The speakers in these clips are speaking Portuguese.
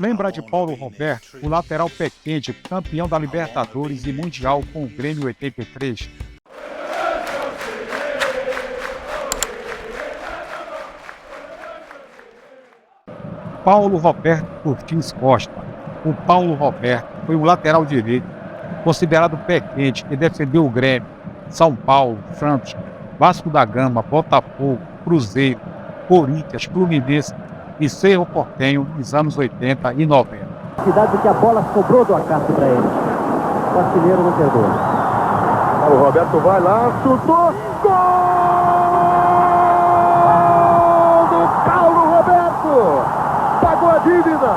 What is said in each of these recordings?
Lembra de Paulo Roberto, o lateral pé quente, campeão da Libertadores e Mundial com o Grêmio 83? Paulo Roberto Curtins Costa. O Paulo Roberto foi um lateral direito, considerado pé quente, que defendeu o Grêmio, São Paulo, Santos, Vasco da Gama, Botafogo, Cruzeiro, Corinthians, Fluminense e Cerro Porteño nos anos 80 e 90. Cidade que a bola sobrou do Acácio para ele. O artilheiro não perdoa. Paulo Roberto vai lá, chutou, gol do Paulo Roberto! Pagou a dívida!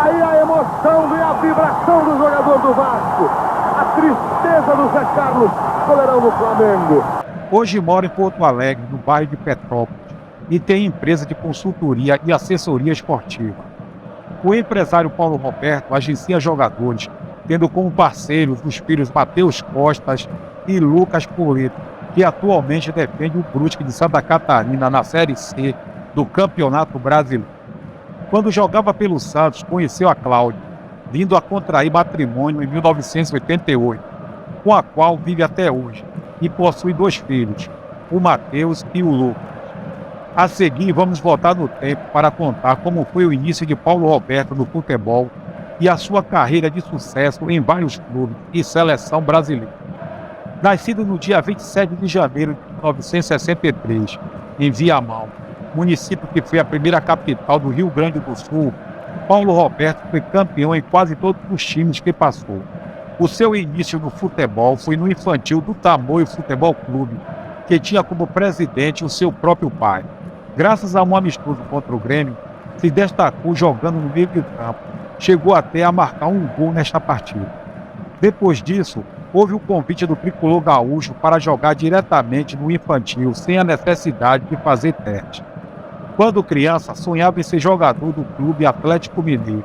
Aí a emoção e a vibração do jogador do Vasco. A tristeza do Zé Carlos, goleirão do Flamengo. Hoje mora em Porto Alegre, no bairro de Petrópolis, e tem empresa de consultoria e assessoria esportiva. O empresário Paulo Roberto agencia jogadores, tendo como parceiros os filhos Matheus Costas e Lucas Poleto, que atualmente defende o Brusque de Santa Catarina na Série C do Campeonato Brasileiro. Quando jogava pelo Santos, conheceu a Cláudia, vindo a contrair matrimônio em 1988, com a qual vive até hoje, e possui 2 filhos, o Matheus e o Lucas. A seguir, vamos voltar no tempo para contar como foi o início de Paulo Roberto no futebol e a sua carreira de sucesso em vários clubes e seleção brasileira. Nascido no dia 27 de janeiro de 1963, em Viamão, município que foi a primeira capital do Rio Grande do Sul, Paulo Roberto foi campeão em quase todos os times que passou. O seu início no futebol foi no infantil do Tamoio Futebol Clube, que tinha como presidente o seu próprio pai. Graças a um amistoso contra o Grêmio, se destacou jogando no meio de campo. Chegou até a marcar um gol nesta partida. Depois disso, houve o convite do tricolor gaúcho para jogar diretamente no infantil, sem a necessidade de fazer teste. Quando criança, sonhava em ser jogador do Clube Atlético Mineiro,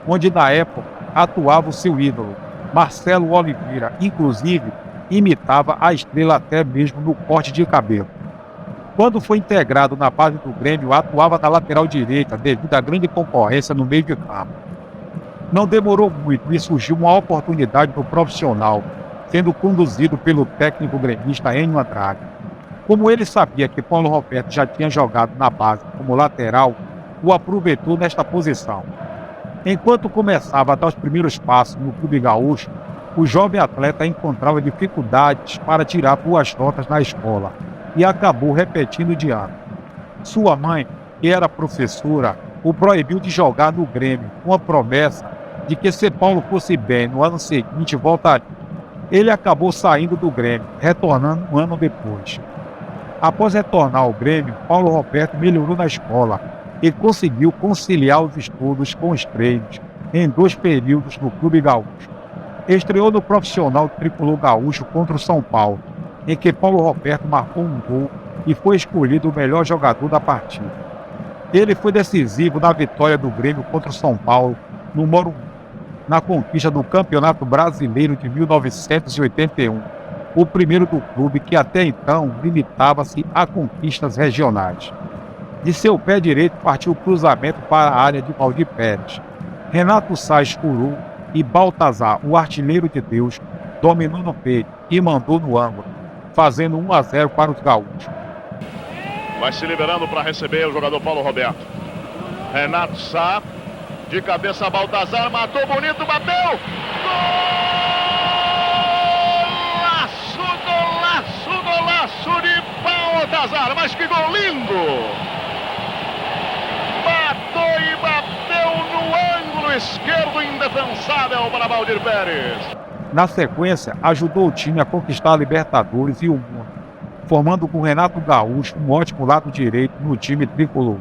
onde na época atuava o seu ídolo, Marcelo Oliveira, inclusive imitava a estrela até mesmo no corte de cabelo. Quando foi integrado na base do Grêmio, atuava na lateral direita devido à grande concorrência no meio de campo. Não demorou muito e surgiu uma oportunidade no profissional, sendo conduzido pelo técnico gremista Enio Andrade. Como ele sabia que Paulo Roberto já tinha jogado na base como lateral, o aproveitou nesta posição. Enquanto começava a dar os primeiros passos no clube gaúcho, o jovem atleta encontrava dificuldades para tirar boas notas na escola e acabou repetindo de ano. Sua mãe, que era professora, o proibiu de jogar no Grêmio, com a promessa de que se Paulo fosse bem no ano seguinte voltaria. Ele acabou saindo do Grêmio, retornando um ano depois. Após retornar ao Grêmio, Paulo Roberto melhorou na escola e conseguiu conciliar os estudos com os treinos em 2 períodos no Clube Gaúcho. Estreou no profissional tricolor gaúcho contra o São Paulo, em que Paulo Roberto marcou um gol e foi escolhido o melhor jogador da partida. Ele foi decisivo na vitória do Grêmio contra o São Paulo no Morumbi, na conquista do Campeonato Brasileiro de 1981, o primeiro do clube que até então limitava-se a conquistas regionais. De seu pé direito partiu o cruzamento para a área de Valdir Pérez. Renato Sais furou e Baltazar, o artilheiro de Deus, dominou no peito e mandou no ângulo, fazendo 1-0 para os gaúchos. Vai se liberando para receber o jogador Paulo Roberto. Renato Sá, de cabeça Baltazar, matou bonito, bateu! Golaço de Baltazar, mas que gol lindo! Matou e bateu no ângulo esquerdo, indefensável para Valdir Pérez. Na sequência, ajudou o time a conquistar a Libertadores e o mundo, formando com Renato Gaúcho um ótimo lado direito no time tricolor.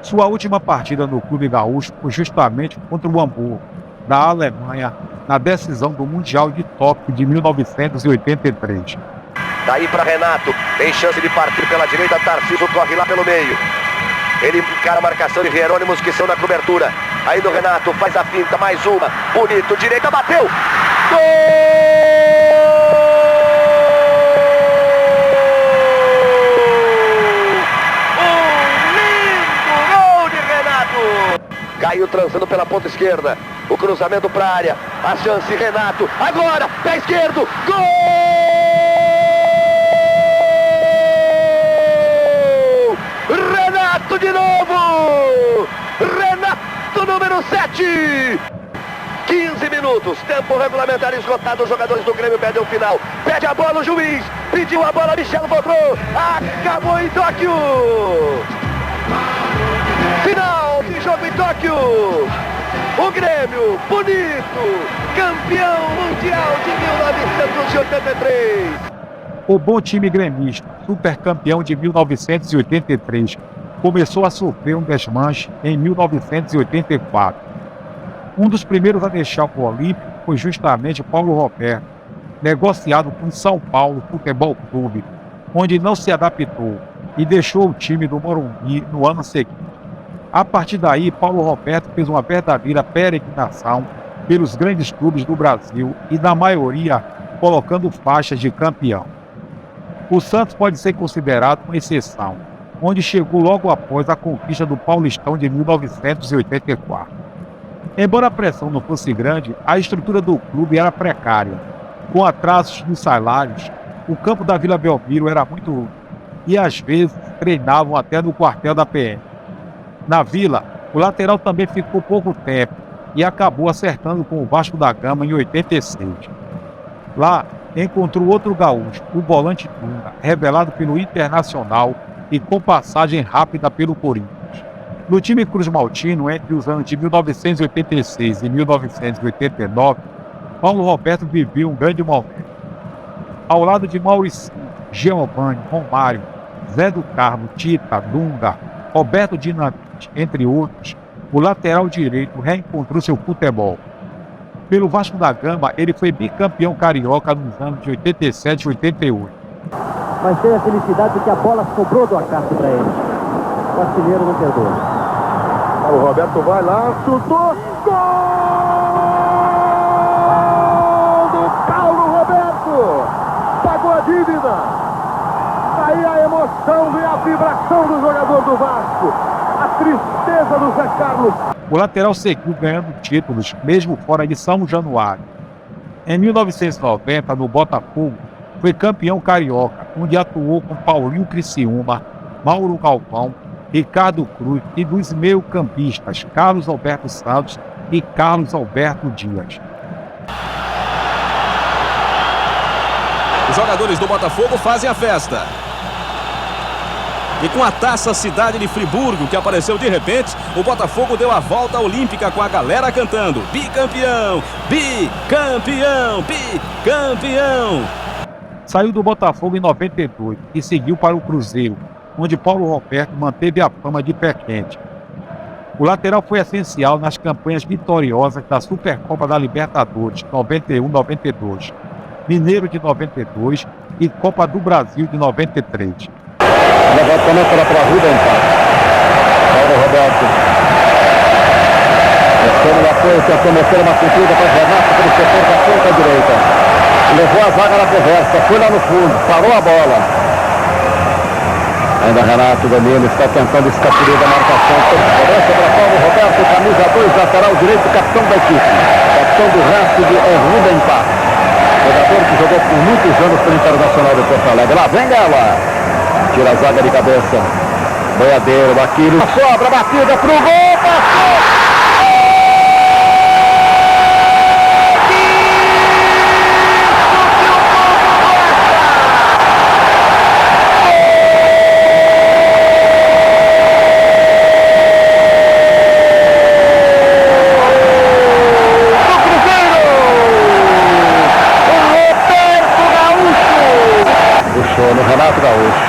Sua última partida no Clube Gaúcho foi justamente contra o Hamburgo, da Alemanha, na decisão do Mundial de Tóquio de 1983. Daí para Renato, tem chance de partir pela direita, Tarcísio corre lá pelo meio. Ele encara a marcação de Jerônimos, que são na cobertura. Aí do Renato, faz a finta, mais uma, bonito, direita, bateu! Gol! Um lindo gol de Renato! Caiu transando pela ponta esquerda. O cruzamento para a área. A chance, Renato. Agora, pé esquerdo. Gol! Renato de novo! Renato número 7! 15 minutos, tempo regulamentar esgotado. Os jogadores do Grêmio pedem o final. Pede a bola o juiz. Pediu a bola, Michel voltou. Acabou em Tóquio. Final de jogo em Tóquio. O Grêmio, bonito, campeão mundial de 1983. O bom time gremista, supercampeão de 1983, começou a sofrer um desmanche em 1984. Um dos primeiros a deixar o Olímpico foi justamente Paulo Roberto, negociado com o São Paulo Futebol Clube, onde não se adaptou e deixou o time do Morumbi no ano seguinte. A partir daí, Paulo Roberto fez uma verdadeira peregrinação pelos grandes clubes do Brasil e, na maioria, colocando faixas de campeão. O Santos pode ser considerado uma exceção, onde chegou logo após a conquista do Paulistão de 1984. Embora a pressão não fosse grande, a estrutura do clube era precária. Com atrasos nos salários, o campo da Vila Belmiro era muito ruim e às vezes treinavam até no quartel da PM. Na Vila, o lateral também ficou pouco tempo e acabou acertando com o Vasco da Gama em 86. Lá, encontrou outro gaúcho, o volante Dunga, revelado pelo Internacional e com passagem rápida pelo Corinthians. No time Cruz Maltino, entre os anos de 1986 e 1989, Paulo Roberto viveu um grande momento. Ao lado de Mauricinho, Giovanni, Romário, Zé do Carmo, Tita, Dunga, Roberto Dinamite, entre outros, o lateral direito reencontrou seu futebol. Pelo Vasco da Gama, ele foi bicampeão carioca nos anos de 87 e 88. Mas teve a felicidade de que a bola sobrou do Acácio para ele. O artilheiro não perdoa. O Roberto vai lá, chutou. Gol do Paulo Roberto! Pagou a dívida. Aí a emoção e a vibração do jogador do Vasco. A tristeza do Zé Carlos. O lateral seguiu ganhando títulos, mesmo fora de São Januário. Em 1990, no Botafogo, foi campeão carioca, onde atuou com Paulinho Criciúma, Mauro Galvão, Ricardo Cruz e dos meio-campistas Carlos Alberto Santos e Carlos Alberto Dias. Os jogadores do Botafogo fazem a festa. E com a taça Cidade de Friburgo, que apareceu de repente, o Botafogo deu a volta olímpica com a galera cantando: bicampeão, bicampeão, bicampeão. Saiu do Botafogo em 92 e seguiu para o Cruzeiro, onde Paulo Roberto manteve a fama de pé quente. O lateral foi essencial nas campanhas vitoriosas da Supercopa da Libertadores 91-92, Mineiro de 92 e Copa do Brasil de 93. Levantamento pela Rua, empate. Paulo Roberto. Tendo o apoio, tentou meter uma curtida para o Renato pelo setor da ponta direita. Levou a zaga na reversa, foi lá no fundo, parou a bola. Ainda Renato Danilo está tentando escapulir da marcação. Cobrança para Paulo Roberto, camisa 2, lateral direito, capitão da equipe. Capitão do resto de Rubem Pá. Jogador que jogou por muitos anos pelo Internacional de Porto Alegre. Lá vem ela. Tira a zaga de cabeça. Boiadeiro, Aquilo. Sobra, batida pro gol. Passou. No Renato Gaúcho,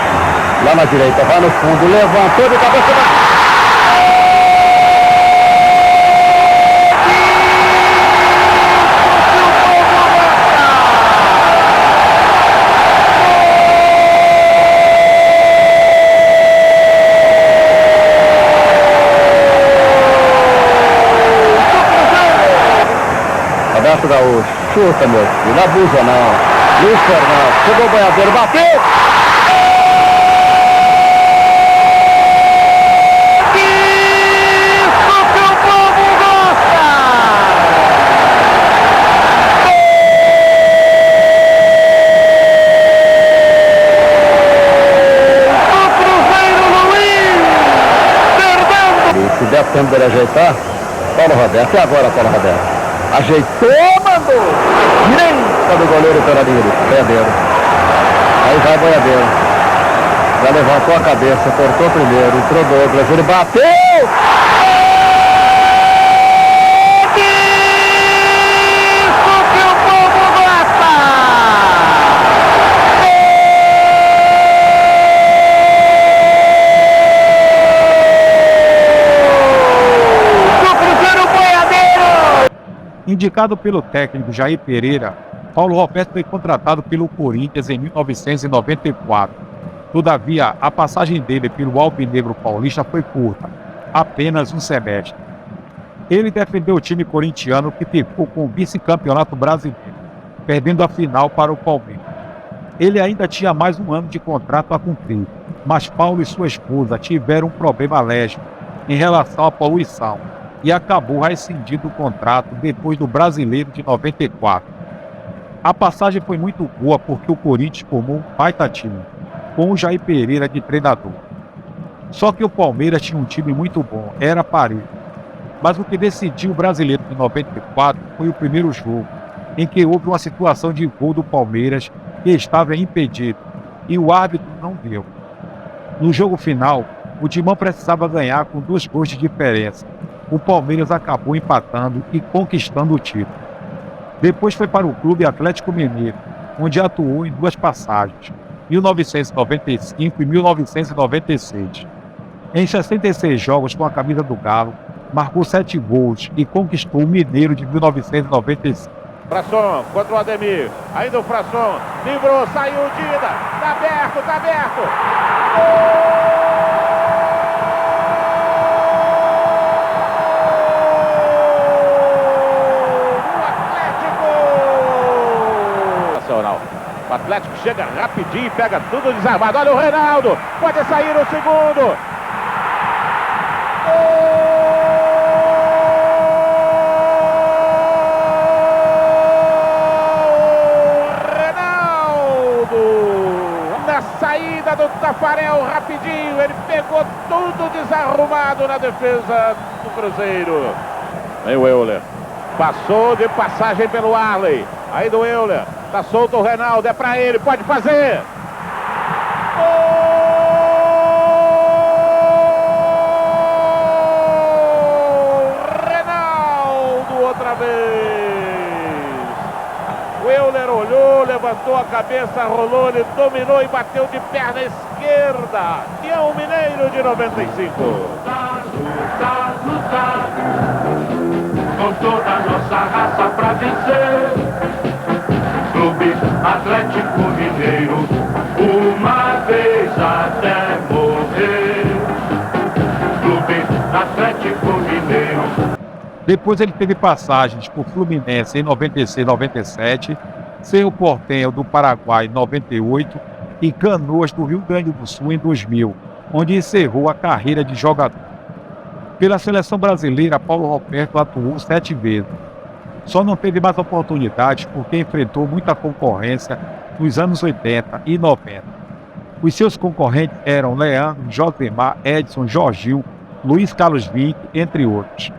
lá na direita, vai no fundo, levantou de cabeça. Renato Gaúcho, chuta, meu filho, não abusa não. Luiz Fernando, chegou o boiadeiro, bateu! Isso que o povo tempo dele ajeitar. Paulo Roberto, e agora Paulo Roberto? Ajeitou, mandou! Direita do goleiro pela linha, Boiadeiro. Aí vai Boiadeiro. Já levantou a cabeça, cortou primeiro, entrou Douglas, ele bateu! Indicado pelo técnico Jair Pereira, Paulo Roberto foi contratado pelo Corinthians em 1994. Todavia, a passagem dele pelo Alvinegro Paulista foi curta, apenas um semestre. Ele defendeu o time corintiano que ficou com o vice-campeonato brasileiro, perdendo a final para o Palmeiras. Ele ainda tinha mais um ano de contrato a cumprir, mas Paulo e sua esposa tiveram um problema alérgico em relação à poluição e acabou rescindindo o contrato depois do Brasileiro de 94. A passagem foi muito boa porque o Corinthians formou um baita time, com o Jair Pereira de treinador. Só que o Palmeiras tinha um time muito bom, era parelho. Mas o que decidiu o Brasileiro de 94 foi o primeiro jogo, em que houve uma situação de gol do Palmeiras que estava impedido, e o árbitro não deu. No jogo final, o Timão precisava ganhar com 2 gols de diferença. O Palmeiras acabou empatando e conquistando o título. Depois foi para o Clube Atlético Mineiro, onde atuou em 2 passagens, 1995 e 1996. Em 66 jogos com a camisa do Galo, marcou 7 gols e conquistou o Mineiro de 1995. Frasson contra o Ademir, ainda o Frasson, livrou, saiu o Dida, tá aberto, tá aberto! Gol! O Atlético chega rapidinho e pega tudo desarmado. Olha o Reinaldo, pode sair o segundo. Reinaldo, na saída do Tafarel, rapidinho, ele pegou tudo desarrumado na defesa do Cruzeiro. Aí o Euler, passou de passagem pelo Arley, aí do Euler. Tá solto o Reinaldo, é pra ele, pode fazer! Gol! Reinaldo outra vez! O Euler olhou, levantou a cabeça, rolou, ele dominou e bateu de perna esquerda. Tião Mineiro de 95. Lutar, com toda a nossa raça pra vencer. Clube Atlético Mineiro, uma vez até morrer. Clube Atlético Mineiro. Depois ele teve passagens por Fluminense em 96 e 97, Cerro Porteño do Paraguai em 98 e Canoas do Rio Grande do Sul em 2000, onde encerrou a carreira de jogador. Pela seleção brasileira, Paulo Roberto atuou 7 vezes. Só não teve mais oportunidades porque enfrentou muita concorrência nos anos 80 e 90. Os seus concorrentes eram Leandro, Josemar, Edson, Jorginho, Luiz Carlos Vinck, entre outros.